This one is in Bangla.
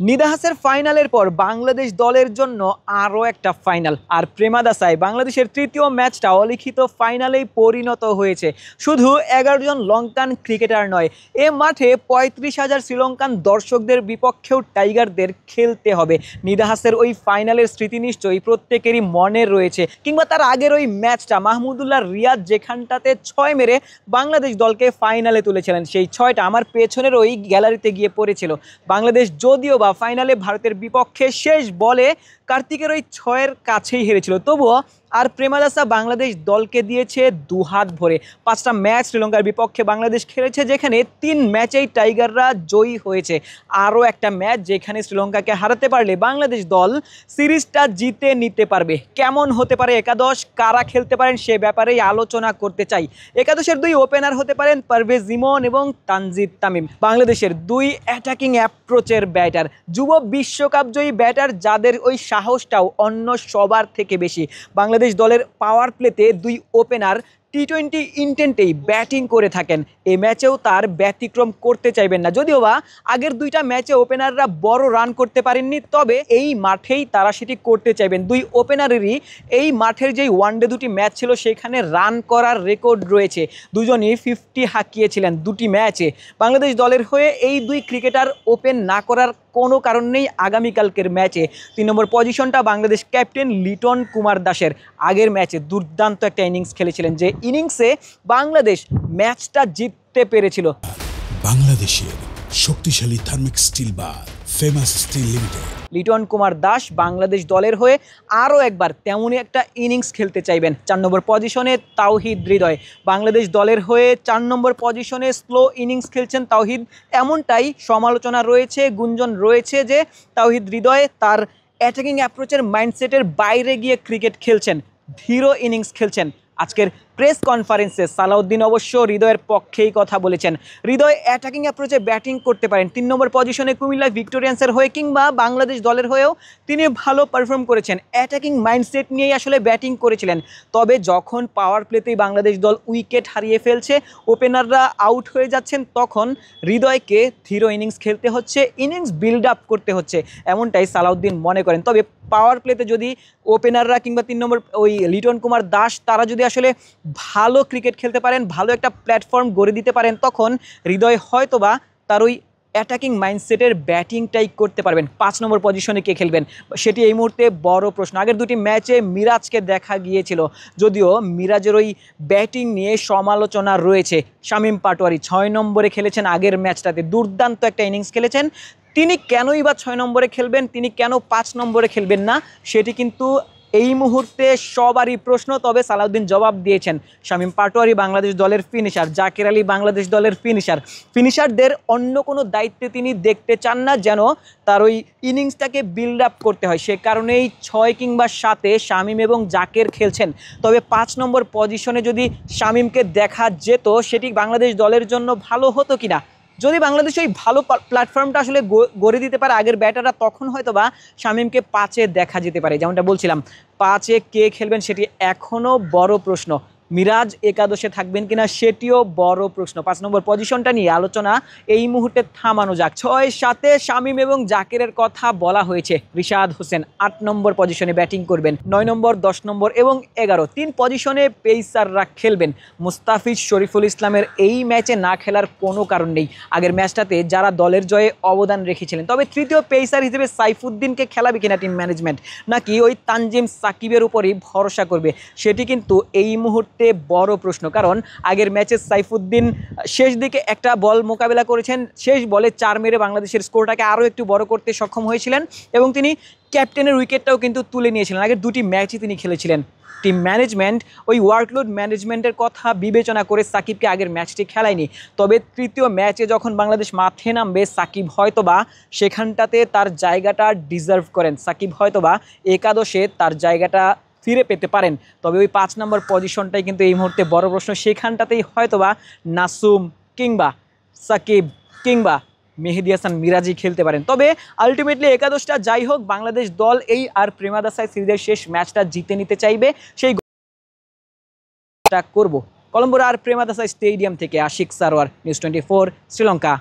নিদাহাসের ফাইনালের পর বাংলাদেশ দলের জন্য আরও একটা ফাইনাল, আর প্রেমাদাসায় বাংলাদেশের তৃতীয় ম্যাচটা অলিখিত ফাইনালেই পরিণত হয়েছে। শুধু 11 জন লঙ্কান ক্রিকেটার নয়, এ মাঠে 35,000 শ্রীলঙ্কান দর্শকদের বিপক্ষেও টাইগারদের খেলতে হবে। নিদাহাসের ওই ফাইনালের স্মৃতি নিশ্চয়ই প্রত্যেকেরই মনে রয়েছে, কিংবা তার আগের ওই ম্যাচটা মাহমুদুল্লাহ রিয়াদ যেখানটাতে 6 মেরে বাংলাদেশ দলকে ফাইনালে তুলেছিলেন, সেই 6টা আমার পেছনের ওই গ্যালারিতে গিয়ে পড়েছিল। বাংলাদেশ যদিও বা ফাইনালে ভারতের বিপক্ষে শেষ বলে কার্তিকের ওই 6-এর কাছেই হেরেছিল, তবুও আর প্রেমাদাসা বাংলাদেশ দলকে দিয়েছে দুহাত ভরে। 5টা ম্যাচ শ্রীলঙ্কার বিপক্ষে বাংলাদেশ খেলেছে, যেখানে 3 ম্যাচেই টাইগাররা জয়ী হয়েছে। আরও একটা ম্যাচ যেখানে শ্রীলঙ্কাকে হারাতে পারলে বাংলাদেশ দল সিরিজটা জিতে নিতে পারবে। কেমন হতে পারে একাদশ, কারা খেলতে পারেন সে ব্যাপারেই আলোচনা করতে চাই। একাদশের 2 ওপেনার হতে পারেন পারভেজ ইমন এবং তানজিদ তামিম। বাংলাদেশের 2 অ্যাটাকিং অ্যাপ্রোচের ব্যাটার, যুব বিশ্বকাপ জয়ী ব্যাটার, যাদের ওই সাহসটাও অন্য সবার থেকে বেশি। বাংলাদেশ দলের পাওয়ার প্লেতে 2 ওপেনার টি-20 ইন্টেন্টেই ব্যাটিং করে থাকেন। এই ম্যাচেও তার ব্যতিক্রম করতে চাইবেন না, যদিও বা আগের 2টা ম্যাচে ওপেনাররা বড় রান করতে পারেননি, তবে এই মাঠেই তারা সেটি করতে চাইবেন। 2 ওপেনারেরই এই মাঠের যেই ওয়ানডে 2টি ম্যাচ ছিল সেখানে রান করার রেকর্ড রয়েছে। দুজনই 50 হাঁকিয়েছিলেন 2টি ম্যাচে। বাংলাদেশ দলের হয়ে এই 2 ক্রিকেটার ওপেন না করার কোনো কারণ নেই আগামীকালকের ম্যাচে। 3 নম্বর পজিশনটা বাংলাদেশ ক্যাপ্টেন লিটন কুমার দাসের। আগের ম্যাচে দুর্দান্ত একটা ইনিংস খেলেছিলেন, যে ইনিংসে বাংলাদেশ ম্যাচটা জিততে পেরেছিল। বাংলাদেশের শক্তিশালী থার্মিক স্টিল বার famous still limited. Liton Kumar Das Bangladesh দলের হয়ে আরও একবার তেমনই একটা ইনিংস খেলতে চাইবেন। 4 নম্বর পজিশনে তাওহিদ হৃদয়, বাংলাদেশ দলের হয়ে 4 নম্বর পজিশনে স্লো ইনিংস খেলছেন তাওহিদ। এমনটাই সমালোচনা রয়েছে, গুঞ্জন রয়েছে যে তাওহিদ হৃদয় তার অ্যাটাকিং অ্যাপ্রোচের মাইন্ডসেটের বাইরে গিয়ে ক্রিকেট খেলছেন, ধীর ইনিংস খেলছেন। আজকের প্রেস কনফারেন্সে সালাউদ্দিন অবশ্য হৃদয়ের পক্ষেই কথা বলেছেন। হৃদয় অ্যাটাকিং অ্যাপ্রোচে ব্যাটিং করতে পারেন। 3 নম্বর পজিশনে কুমিল্লা ভিক্টোরিয়ান্সের হয়ে কিংবা বাংলাদেশ দলের হয়েও তিনি ভালো পারফর্ম করেছেন। অ্যাটাকিং মাইন্ডসেট নিয়েই আসলে ব্যাটিং করেছিলেন, তবে যখন পাওয়ার প্লেতেই বাংলাদেশ দল উইকেট হারিয়ে ফেলছে, ওপেনাররা আউট হয়ে যাচ্ছেন, তখন হৃদয়কে ধীর ইনিংস খেলতে হচ্ছে, ইনিংস বিল্ড আপ করতে হচ্ছে, এমনটাই সালাউদ্দিন মনে করেন। তবে পাওয়ার প্লেতে যদি ওপেনাররা কিংবা 3 নম্বর ওই লিটন কুমার দাস তারা যদি আসলে ভালো ক্রিকেট খেলতে পারেন, ভালো একটা প্ল্যাটফর্ম গড়ে দিতে পারেন, তখন হৃদয় হয়তোবা তার ওই অ্যাটাকিং মাইন্ডসেটের ব্যাটিংটাই করতে পারবেন। 5 নম্বর পজিশনে কে খেলবেন সেটি এই মুহূর্তে বড় প্রশ্ন। আগের 2টি ম্যাচে মিরাজকে দেখা গিয়েছিল, যদিও মিরাজের ওই ব্যাটিং নিয়ে সমালোচনা রয়েছে। শামীম পাটোয়ারি 6 নম্বরে খেলেছেন আগের ম্যাচটাতে, দুর্দান্ত একটা ইনিংস খেলেছেন। তিনি কেনই বা 6 নম্বরে খেলবেন, তিনি কেন 5 নম্বরে খেলবেন না, সেটি কিন্তু এই মুহূর্তে সবারই প্রশ্ন। তবে সালাউদ্দিন জবাব দিয়েছেন, শামীম পাটোয়ারি বাংলাদেশ দলের ফিনিশার, জাকের আলী বাংলাদেশ দলের ফিনিশারদের অন্য কোনো দায়িত্বে তিনি দেখতে চান না, যেন তার ওই ইনিংসটাকে বিল্ড আপ করতে হয়। সে কারণেই 6 কিংবা 7-এ শামীম এবং জাকের খেলছেন। তবে 5 নম্বর পজিশনে যদি শামীমকে দেখা যেত, সেটি বাংলাদেশ দলের জন্য ভালো হতো কিনা। যদি বাংলাদেশ ওই ভালো প্ল্যাটফর্মটা আসলে গড়ে দিতে পারে আগের ব্যাটাররা, তখন হয়তো বা শামীমকে 5-এ দেখা যেতে পারে। যেমনটা বলছিলাম, 5-এ কে খেলবেন সেটি এখনও বড় প্রশ্ন। মিরাজ একাদশে থাকবেন কিনা সেটিও বড় প্রশ্ন। 5 নম্বর পজিশনটা নিয়ে আলোচনা এই মুহূর্তে থামানো যাক। 6-7-এ শামীম এবং জাকেরের কথা বলা হয়েছে। রিশাদ হোসেন 8 নম্বর পজিশনে ব্যাটিং করবেন। 9 নম্বর, 10 নম্বর এবং 11, 3 পজিশনে পেসাররা খেলবেন। মুস্তাফিজ শরীফুল ইসলামের এই ম্যাচে না খেলার কোনো কারণ নেই, আগের ম্যাচটাতে যারা দলের জয়ে অবদান রেখেছিলেন। তবে তৃতীয় পেসার হিসেবে সাইফুদ্দিনকে খেলাবে কিনা টিম ম্যানেজমেন্ট, নাকি ওই তানজিম সাকিবের উপরই ভরসা করবে, সেটি কিন্তু এই মুহূর্তে বড় প্রশ্ন। কারণ আগের ম্যাচে সাইফুদ্দিন শেষ দিকে একটা বল মোকাবেলা করেছেন, শেষ বলে 4 মেরে বাংলাদেশের স্কোরটাকে আরও একটু বড় করতে সক্ষম হয়েছিলেন, এবং তিনি ক্যাপ্টেনের উইকেটটাও কিন্তু তুলে নিয়েছিলেন। আগের 2টি ম্যাচই তিনি খেলেছিলেন। টিম ম্যানেজমেন্ট ওই ওয়ার্কলোড ম্যানেজমেন্টের কথা বিবেচনা করে সাকিবকে আগের ম্যাচটি খেলায়নি। তবে তৃতীয় ম্যাচে যখন বাংলাদেশ মাঠে নামবে, সাকিব হয়তোবা সেখানটাতে তার জায়গাটা ডিজার্ভ করেন, সাকিব হয়তোবা একাদশে তার জায়গাটা ফিরে পেতে পারেন। তবে ওই 5 নম্বর পজিশনটাই কিন্তু এই মুহূর্তে বড় প্রশ্ন। সেখানটাতেই হয়তোবা নাসুম কিংবা সাকিব কিংবা মেহেদী হাসান মিরাজি খেলতে পারেন। তবে আলটিমেটলি একাদশটা যাই হোক, বাংলাদেশ দল এই আর প্রেমাদাসায় সিরিজের শেষ ম্যাচটা জিতে নিতে চাইবে, সেই করব। কলম্বোর আর প্রেমাদাসা স্টেডিয়াম থেকে আশিক সারোয়ার, নিউজ 24 শ্রীলঙ্কা।